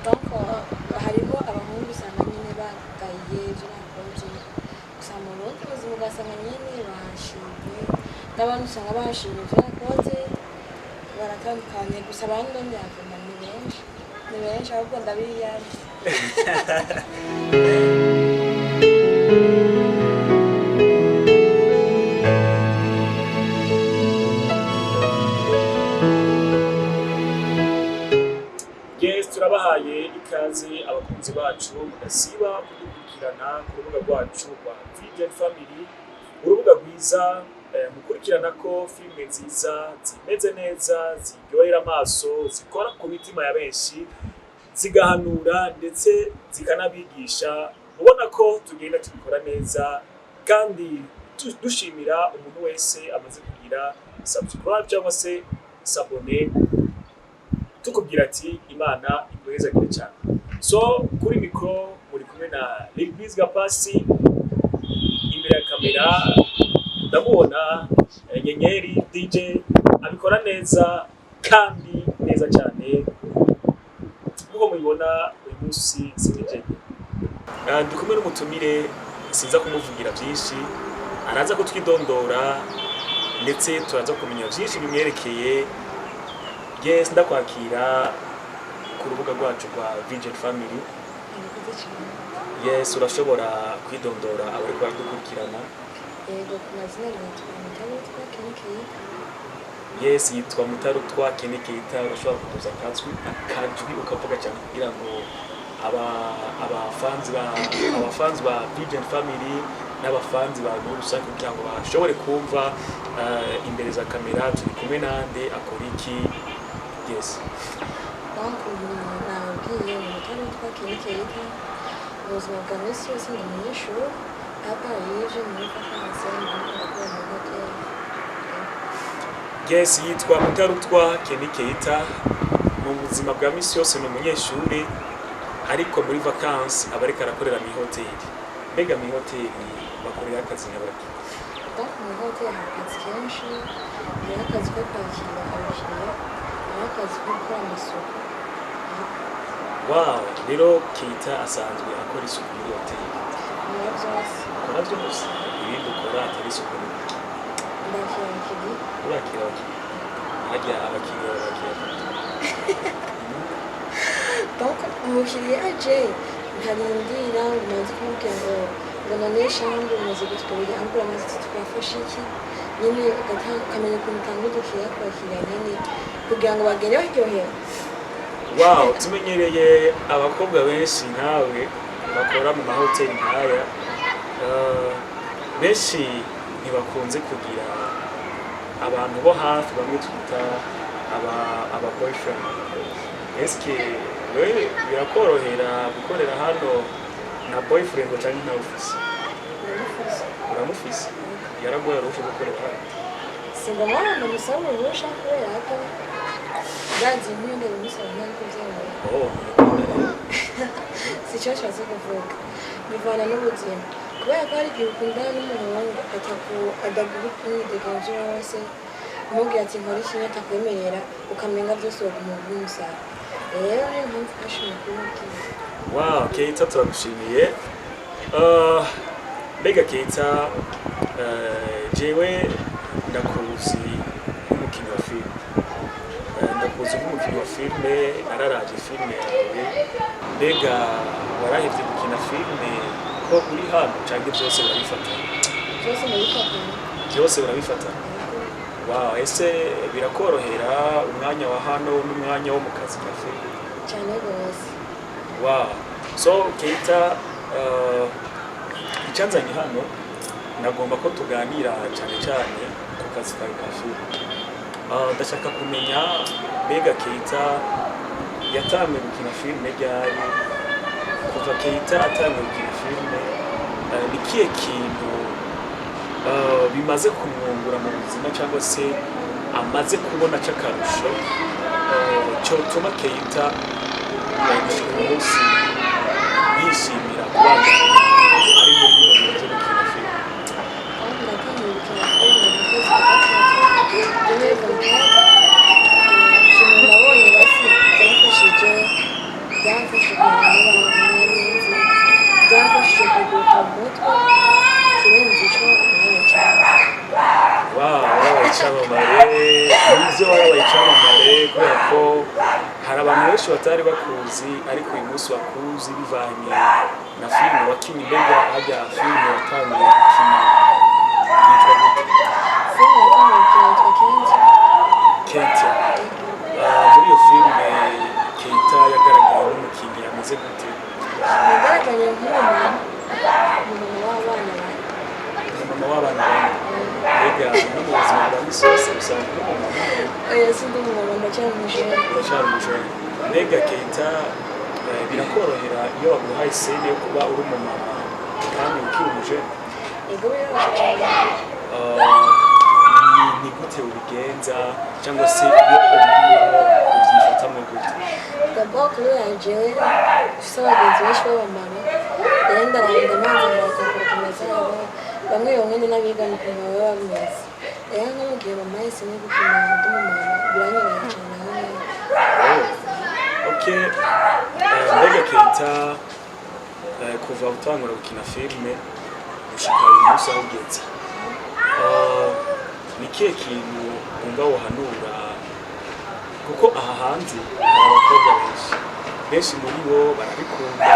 donc harimo abahungu usanga nyine bagaye ibyo nakoze gusa mu bundi buzima ugasanga nyine bashimye n'abandi usanga bashimye ibyo nakoze baratandukanye gusa abandi bo ndabona ni benshi ahubwo ndabiyaje. Turabahaye ikaze abakunzi bacu mudasiba kudukurikirana ku rubuga rwacu rwa VGN Family, urubuga rwiza mukurikirana ko filime nziza zimeze neza ziryohera amaso zikora ku mitima ya benshi zigahanura ndetse zikanabigisha. Ubona ko tugenda tubikora neza kandi dushimira umuntu wese amaze kugira subscribe cyangwa se s'abone, tukubwira ati Imana iguhezagire cyane. So kuri mikro muri kumwe na Lil Gapasi, imbere ya kamera ndamubona Nyenyeri DJ abikora neza kandi neza cyane. Nkuko mubibona uyu munsi sinigeze ndi kumwe n'umutumire, sinza kumuvugira byinshi, araza kutwidondora ndetse turaza kumenya byinshi bimwerekeye. Yes, ndakwakira ku rubuga rwacu rwa VGN Family. Yes, urashobora kwidondora abari kudukurikirana? Yego, ku mazina yitwa Mutarutwa Kenny Keita. Yes, yitwa Mutarutwa Kenny Keita. Urashobora kutuza akajwi ukavuga cyane kugira ngo abafanzi ba VGN Family n'abafanzi ba muri rusange kugira ngo bashobore kumva imbere za kamera turi kumwe nande akora iki. Yes. Donc nabwiye Mutarutwa Kenny Keita, ubuzima bwa minsi yose ndi umunyeshuri apa yije muri vacances mu hoteli. Yes, yitwa Mutarutwa Kenny Keita, mu buzima bwa minsi yose ni umunyeshuri ariko muri vacances aba ariko arakorera mu hoteli. Mbega mu hoteli bakorera akazi n'abaki? Donc mu hoteli hari akazi kenshi, hari akazi ko kwakira abakiriya, hari akazi ko gukora amasuku. Wow, rero Keita asanzwe akora isuku muri hoteli. Akora byose ibindi ukora atari isuku. Ndakira abakiriya. Urakira abakiriya? Hajya abakiriya barakira. Donc umukiriya aje ntarindira umaze kumubwira ngo none shambre umaze gutwara ambura amaze twafashe iki, nyine ukamenya ukuntu utanga udukiriya kwakira nyine kugira ngo bagere baryohewe. Wow, tumenyereye abakobwa benshi nkawe bakora mu mahoteli nkaya, benshi ntibakunze kugira abantu bo hafi bamwe twita aba boyfriend. Eske wewe birakorohera gukorera hano na boyfriend cyangwa na office? Uramufise? Yaragoye uruhushya gukorera hano? Singomana ndamusaba uruhushya kubera ko byanze imyenda bimusaba ntabwo byemera. Si cyo nshatse kuvuga, bivana n'ubuzima kubera ko hari igihe ukundana n'umuhungu adaguha umwidegenzo wose, umubwira ati nkora ikintu atakwemerera ukamenga byose baguma bimusaba. Rero niyo mpamvu ufashe umukuru w'ubwiza. Wow, Keita turagushimiye. Mbega Keita, jewe ndakuzi nk'umukinnyi wa filime. Ndakuzi nk'umukinnyi wa filime, nararaje filime yawe. Mbega warahevye gukina filime ko uri hano cyangwa byose barabifatanya? Byose ndabifatanya. Byose barabifatanya? Wow, ese birakorohera umwanya wa hano n'umwanya wo mu kazi ka filime? Cyane rwose. Wow, so Keita, icyanzanye hano nagomba ko tuganira cyane cyane ku kazi kawe ka filime. Ndashaka kumenya mbega Keita yatangiye gukina filime ryari? Kuva Keita atangiye gukina filime ni ikihe kintu bimaze kumwungura mu buzima cyangwa se amaze kubona cy'akarusho cyotuma Keita gushika umunsi yishimira kubana ari muri bino bintu byo gukina filime? Natangiye gukina filime mu kwezi kwa gatatu 2024. Ikintu nabonye byamfashije byamfashije kumenya n'abantu narinzi byamfashije kuguka mu mutwe kirenze ico nabaye cyane warabaye icyamamare nibyo warabaye icyamamare kubera ko hari abantu benshi batari bakuzi ariko uyu munsi bakuzi bivanye na filime wakinnye mbega hajya filime watangiye gukina yitwa gute filime yatangiye gukina yitwa Kentia muri iyo filime Keita yagaragaye n'umukinnyi ameze gute yagaragaye nk'umumama w'abana bane umumama w'abana bane mbega no mu buzima bwa misi yose usanga uri umumama oya sindi umumama ndacyari umujene uracyari umujene mbega Keita birakorohera iyo baguhaye sene yo kuba uri umumama kandi ukiri umujene yego biroroshye cyane ni gute ubigenza cyangwa se iyo ubiriho ubyifatamo gute d'abord kubera jewe ufise abagenzi benshi b'abamama rero ndaranda amazi nkabakangura zabo bamwe bamwe n'abigana ukuntu baba bameze rero nko mu gihe mama yahisemo gukina undi mumama biranyorohera cyane aho nyine okay mbega Keita kuva utangura gukina filime gushika uyu munsi aho ugeze ni kihe kintu wumva wohanura kuko aha hanze hari abakobwa benshi muri bo barabikunda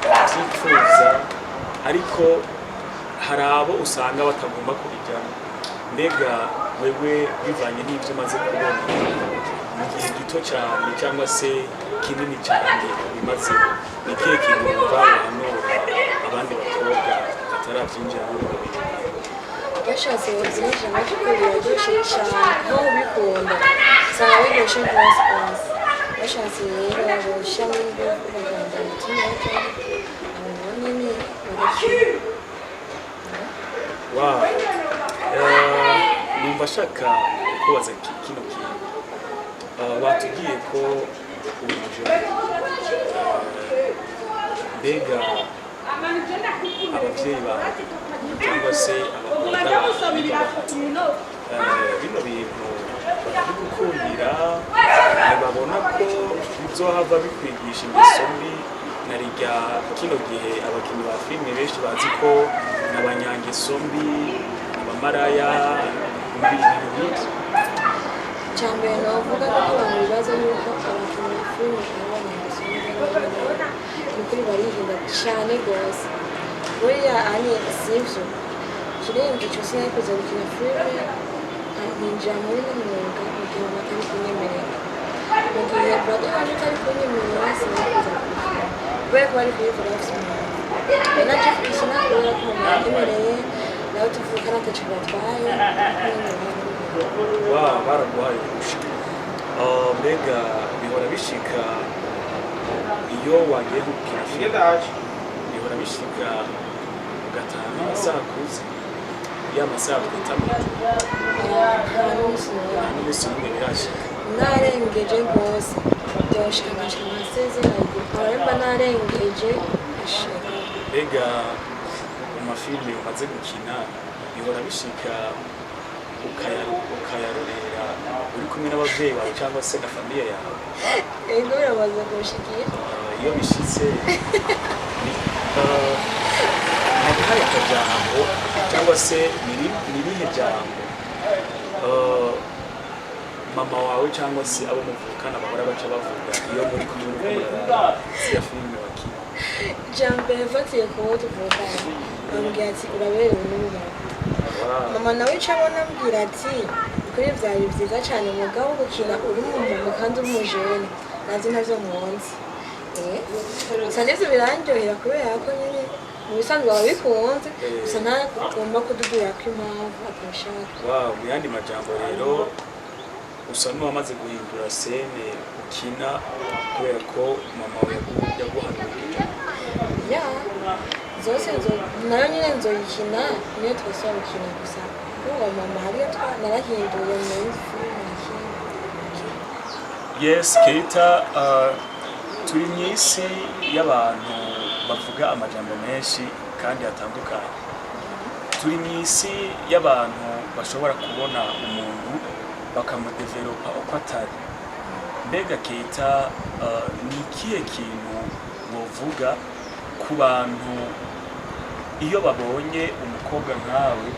barabyifuza ariko hari abo usanga batagomba kubijyamo mbega wewe bivanye n'ibyo umaze kubona mu gihe gito cyane cyangwa se kinini cyane bimaze ni kihe kintu wumva wohanura abandi bakobwa batarabyinjiramo ngo bintu bashatse byinshi nacyo ko biraryoshye cyane aho ubikunda usanga biryoshye rwose rwose bashatse rero babishyiramo ingufu baganda umutima abo nyine bagakira numva ashaka kubaza kino kintu watubwiye ko uri umujene mbega ababyeyi bawe cyangwa se abakobwa bino bintu barabigukundira ntibabona ko bizohava bikwigisha ingeso mbi na rirya kino gihe abakinnyi ba filime benshi bazi ko n'abanyangeso mbi abamaraya ibintu nk'ibyo cyambere navuga ko abantu bibaza yuko abakinnyi ba filime ari abanyangeso mbi ni ukuri barihinda cyane rwose buriya ani sivyo kirenze cyose yakoze gukina filime ninjira muri n'umwuga mu gihe mama atari kunyemerera mu gihe brother wanje atari kunyemerera sinakuza kubikora kubera ko bari kubikora bafite umuntu naje kubikina kubera ko mama yanyemereye nawe tuvukana ataco batwaye baraguhaye kurusha mbega bihora bishika iyo wagiye gukina filime bihora bishika ugataha amasaha akuze ya masaha twita n'umunsi n'umwe birashika narengeje rwose byoshika nkashika amasezerano ariko narengeje ashika mbega mu mafilime umaze gukina bihora bishika ukayarorera uri kumwe n'ababyeyi bawe cyangwa se na famiye yawe yego biramaze gushikira iyo bishitse hari akajambo cyangwa se nirihe jambo mama wawe cyangwa se abo muvukana bahora baca bavuga iyo muri kumwe ya filime bakina jambe fatiye kubo tuvukana bambwira ati uraberewe n'umumama mama nawe cabona ambwira ati kuri vyari vyiza cane umugabo gukina uri umumama kandi uri umujene navyo ntavyo mwonzi gusa nivyo birandyohera kubera ko nyine mu bisanzwe baba bikunze gusa ntagomba kudubwira ko impamvu atabishaka mu yandi majambo rero usa n'uwamaze guhindura sene ukina kubera ko mama yaguhanurira ya zose nayo nyine nzoyikina niyo twasaba gukina gusa kuko mama hariyo narahinduye muri filime yes Keita turi mu isi y'abantu bavuga amajambo menshi kandi atandukanye turi mu isi y'abantu bashobora kubona umuntu bakamudevelopa uko atari mbega Keita ni ikihe kintu wovuga ku bantu iyo babonye umukobwa nkawe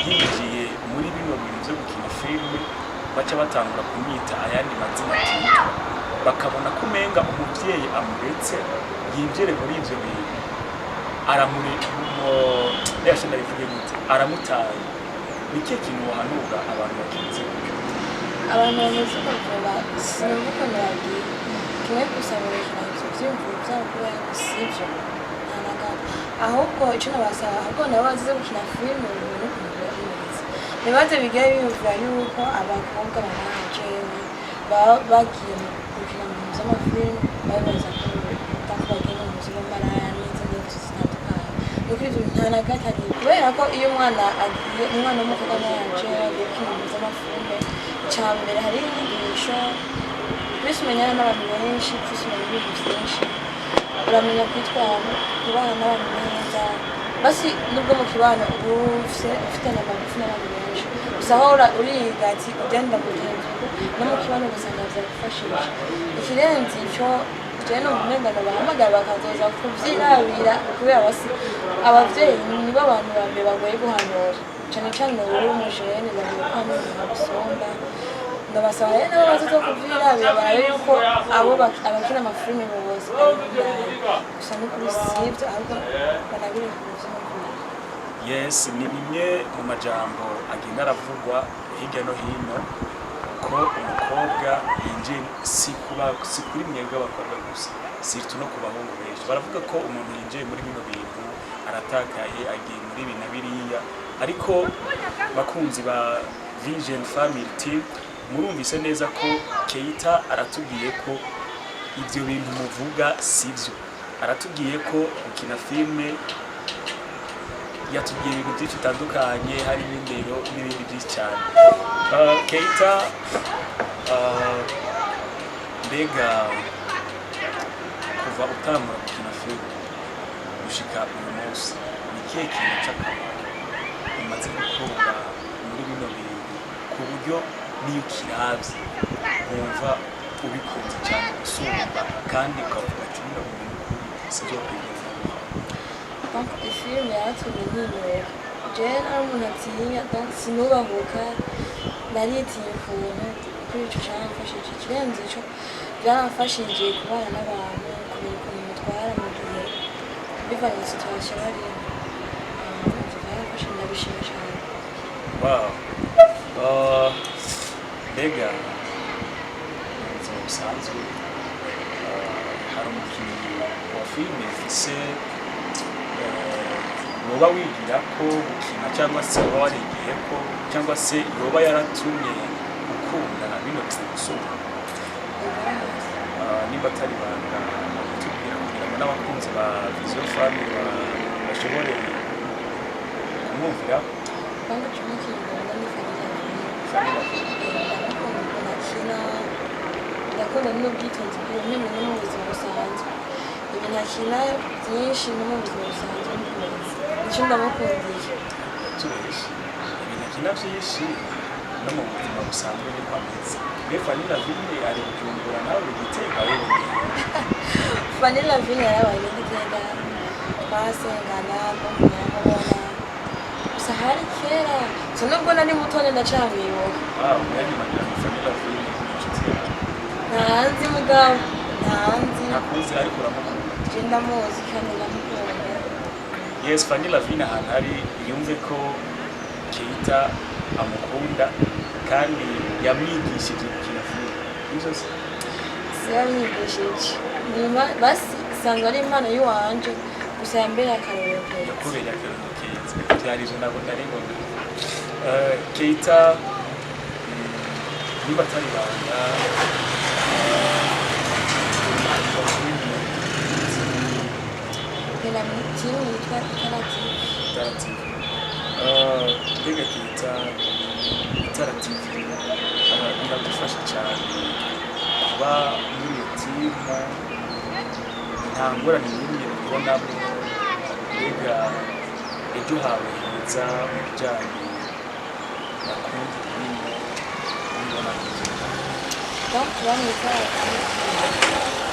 yinjiye muri bino bintu byo gukina filime baca batangura kumwita ayandi mazina atitwa bakabona ko umenga umuvyeyi amuretse yinjire muri ivyo bintu aramutaye ni ikihe kintu wahanura abantu bakinze abantu bameze bakora sinumva ukuntu bagiye kimwe gusa barejana ivyo vyiyumviro vyabo kubera ko sivyo nta na gato ahubwo ico nabasaba ahubwo nabo bazize gukina filime bibone ukuntu biba bimeze ntibaze bigere biyumvira yuko abakobwa banajewe baba bagiye gukina mu bintu vy'amafilime babibaza ko bagiye mu bintu vy'amaraya n'izindi ngeso zitandukanye nuko ivyo nta na gato ari kubera ko iyo umwana w'umukobwa naje agiye gukina mu bintu vy'amafilime icambere hari inyigisho twese umenyana n'abantu benshi twese umenya ibintu vyinshi uramenya kwitwara kubana n'abantu neza basi nubwo mu kibano uba ufitanye amagufi n'abantu benshi gusa aho uriga ati ugenda mugenzi no mu kibano ugasanga vyagufashije ikirenze ico jewe numva umenga bahamagara bakazoza kuvyirabira kubera basi abavyeyi nibo abantu ba mbere bagoye guhanura cane cane uri umujene bagiye kwama ibintu bisomba ndabasaba rero nabo bazoza kuvyirabira barabe yuko abo abakina amafilime bose gusa n'ukuri sivyo ahubwo banabire kuvyumvira. Yes, ni bimwe mu majambo agenda aravugwa hirya no hino ko umukobwa yinjiye si kuri mwebwe abakobwa gusa sirtu no ku bahungu benshi baravuga ko umuntu yinjiye muri bino bintu aratakaye agiye muri ibi na biriya ariko bakunzi ba Vision Family Team murumvise neza ko Keita aratubwiye ko ivyo bintu muvuga sivyo aratubwiye ko gukina filme yatubwiye ibintu byinshi bitandukanye hari n'indero n'ibindi byinshi cyane Keita mbega kuva utangura gukina filme gushika uyu munsi ni ikihe kintu c'akamaro umaze gukora muri bino bintu ku buryo niyo ukiravye wumva ubikunze cyane gusumba kandi ukavuga ati bino bintu sivyo kwigeza donc ifilme yatumye ntinywera jewe nari umuntu atinya donc sinubahuka naritiye ukuntu kuri ico caramfashije ikirenze ico vyaramfashije kubana n'abantu kumenya ukuntu mutwara mu gihe bivanye na situation barimo vyaramfashije ndabishima cane. Wow. Mbega mu buzima busanzwe hari umukinnyi wa filime ufise woba wigira ko gukina cyangwa se woba warigiye ko cyangwa se yoba yaratumye ukunda bino gusoma nimba atari banga tubwira kugira ngo n'abakunzi ba Vision Family bashobore kumwumvira kwanza tunakimbona ni familia yakunda n'ubwitonzi bw'ubumenyi no mu buzima busanzwe ibintu akina byinshi no mu buzima busanzwe n'ukunzi icyo ndamukundiye tubeshe ibintu akina byinshi no mu buzima busanzwe ni kwameza Vanilla Vini ari Bujumbura nawe Gitega wewe Vanilla Vini yarabaye Gitega twasengana kumubona gusa hari kera so nubwo nari mutone ndacamwibuka mwanya magira Vanilla Vini ntanzi mugabo ntanzi nakuzi ariko uramukunda je ndamuzi kandi ndamukunda. Yes, Vanilla Vini ahantu hari yumve ko Keita amukunda kandi yamwigishije gukina filime ivyo se yamwigishije nyuma basi isanzwe ari impano y'uwanje gusa yambere akarorero keza yakubera akarorero keza byari ivyo nabo nari ngo Keita niba atari banga Pela mitimu yitwa Itarative mbega Keita Itarative biradufasha cyane kuba muri timu nta ngorane n'imwe ubonamo mbega ejo hawe heza mu bijyanye na kundi filime ubibona donc bamwita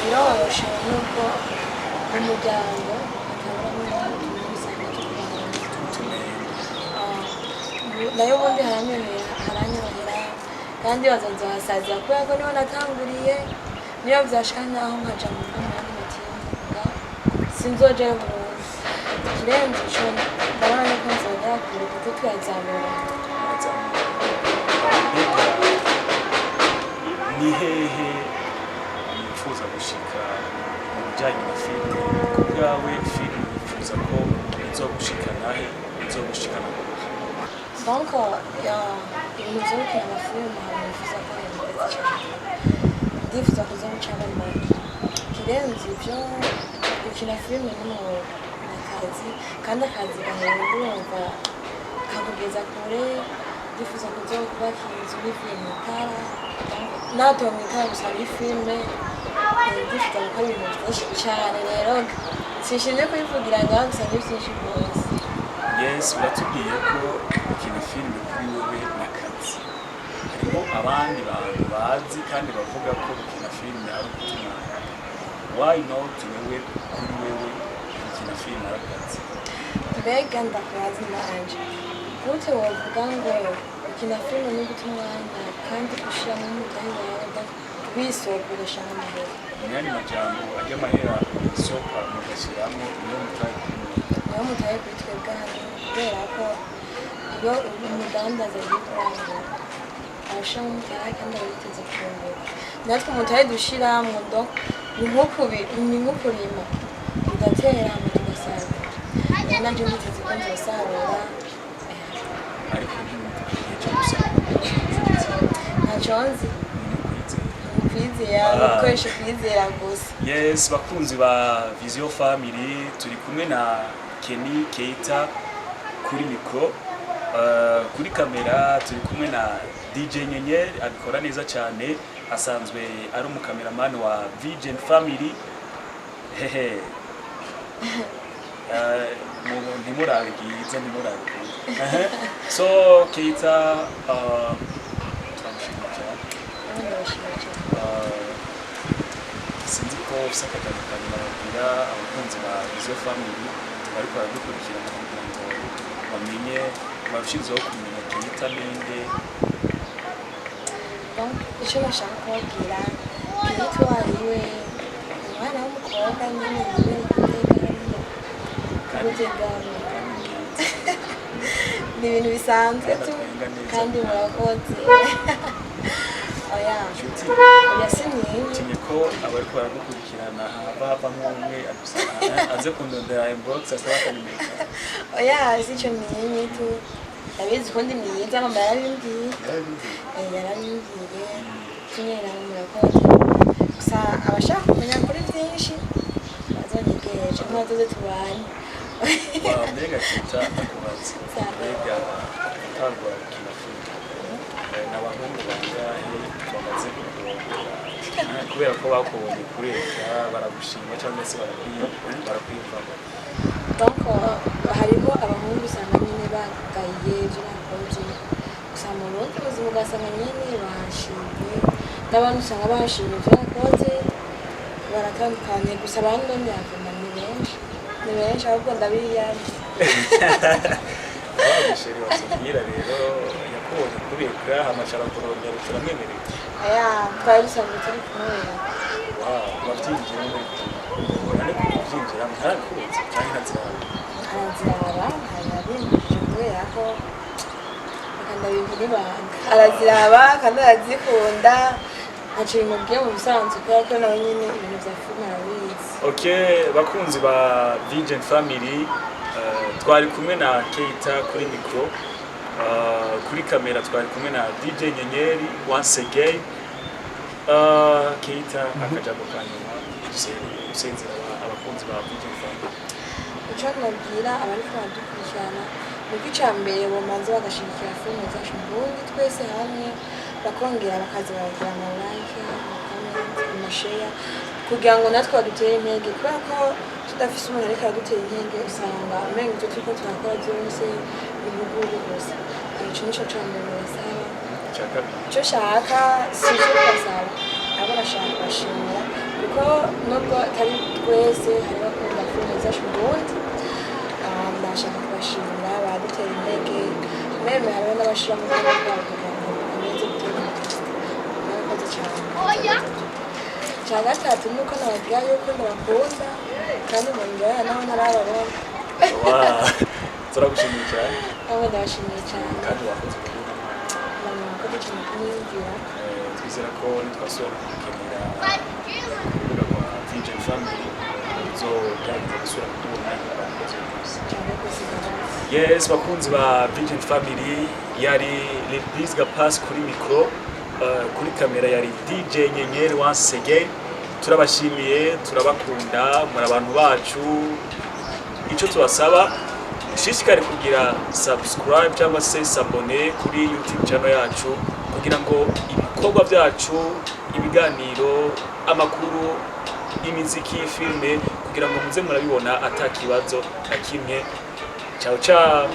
biroroshe nubwo mu muryango ataburamo ibintu usanga nayo ubundi haranyorohera kandi bazazahasazira kubera ko niho natanguriye niyo byashika naho nkaja mu bw'umwami batimvuga sinzojayo burundu ikirenze ico ndabona yuko nzongera kure kuko turazamura ni hehe yifuza gushika mu bijyanye na filime ku bwawe filime yifuza ko izogushikana he izogushikana ku donc ibintu vyo gukina amafilime hama nifuza ko yabigeze cyane ndifuza kuza mucana mbere ikirenze ivyo gukina filime n'umwuga n'akazi kandi akazi gahera urumva kakugeza kure ndifuza kuzokubaka inzu n'ivuye mu itara natowe mu itara gusa ari filime ndifuza gukora ibintu byinshi cyane rero sinshimye kubivugira ngaho gusa ni byinshi rwose yes uratubwiye ko gukina filime kuri wowe n'akazi harimo abandi bantu bazi kandi bavuga ko gukina filime ari ugutuma why not wewe kuri wewe gukina filime ari akazi mbega ndakazi na anje gute wovuga ngo ukina filime ni guta umwanya kandi ushiramo umutahe wawe wisokoresha n'amahera imyanya majambo ajya amahera isoka mugashyiramo niyo mutahe kuri twebwe hano kubera ko iyo umudandaza yikuranga arashiramo umutahe kandi abiteze kungura natwe umutahe dushiramo ndo ni nk'ukurima bigatera hama tugasarura rero nanje nditeze ko nzosarura ariko nicyo gusa ntacyo nzi kwizera gukoresha kwizera gusa yes bakunzi ba Vision Family turi kumwe na Kenny Keita kuri mikro kuri kamera turi kumwe na DJ Nyenyeri abikora neza cyane asanzwe ari umukameraman wa Vision Family hehe ntimurabe bwiza so Keita sinzi ko usakatandukanye babwira abakunzi ba Vision Family bariko baradukurikirana kugira ngo bamenye barushizeho kumenya Keita ninde icyo bashaka kubabwira Keita wariwe umwana w'umukobwa nyine gutega ni ibintu bisanzwe tu kandi murakoze oya tinye ko abariko baradukurikirana hava nk'umwe aze kundondera inbox asaba akanimeka oya sico ninyi tu ndabizi ko ndi mwiza mama yarabimbwiye kinyera murakoze gusa abashaka kumenya kuri byinshi bazonyegereje mwazoze tubanye mbega Keita akubaza mbega utangwa gukina filime n'abahungu bangahe bamaze kukurongora kubera ko bakubonye kureka baragushima cyangwa se barakwiyumvamo donc hariho abahungu usanga nyine bagaye ibyo nakoze gusa mu bundi buzima ugasanga nyine bashimye n'abantu usanga bashimye ibyo nakoze baratandukanye gusa abandi bamyavuma ni benshi ahubwo ndabiyamye abagisheri basubira rero yakubonye kureka amashara kurongera turamwemerera twari dusanzwe turi kumwe wabyinjiyemo ariko kubyinjiramo ntarakuzi cyangwa araziraba ntabimbujije kubera ko ndabibura ibanga araziraba kandi arazikunda ntacyo bimubwiye mu bisanzwe kubera ko nawe nyine ibintu bya filime arabizi okay bakunzi ba Vision Family twari kumwe na Keita kuri mikro kuri kamera twari kumwe na DJ Nyenyeri once again Keita akajambo kanyuma usenzera abakunzi ba Vision Family icyo nabwira abariko baradukurikirana nuko icya mbere bomanza bagashigikira filime zacu mu Burundi twese hamwe bakongera bakaza baragira ama like ama share kugira ngo natwe badutere intege kubera ko tudafise umuntu ariko adutera intege usanga umenga ibyo turiko turakora byose ibigugu gusa icyo nico cya mbere basaba icyo shaka si icyo basaba abo nashaka kubashimira kuko nubwo atari twese hari bakunda filime zacu mu Burundi ndashaka kubashimira badutera intege meme hariho n'abashira mu bwoko bwabo kugira ngo bameze gutera murakoze cyane cya gatatu nuko nababwira yuko ndabakunda kandi mu njyana naho narababona turagushimiye cyane abo ndabashimiye cyane kandi wakoze murakoze cyane kumwiyumvira twizera ko nitwasubira kugukenera urubuga rwa VGN Family uzogerageza gusubira kutubona cyane rwose ndabazi yes bakunzi ba VGN Family yari Lil Gapas kuri micro kuri kamera yari DJ Nyenyeri once again turabashimiye turabakunda muri abantu bacu icyo tubasaba shishikari kugira subscribe cyangwa se s'abonner kuri YouTube channel yacu kugira ngo ibikorwa byacu ibiganiro amakuru imiziki filme kugira ngo muze murabibona atakibazo na kimwe ciao ciao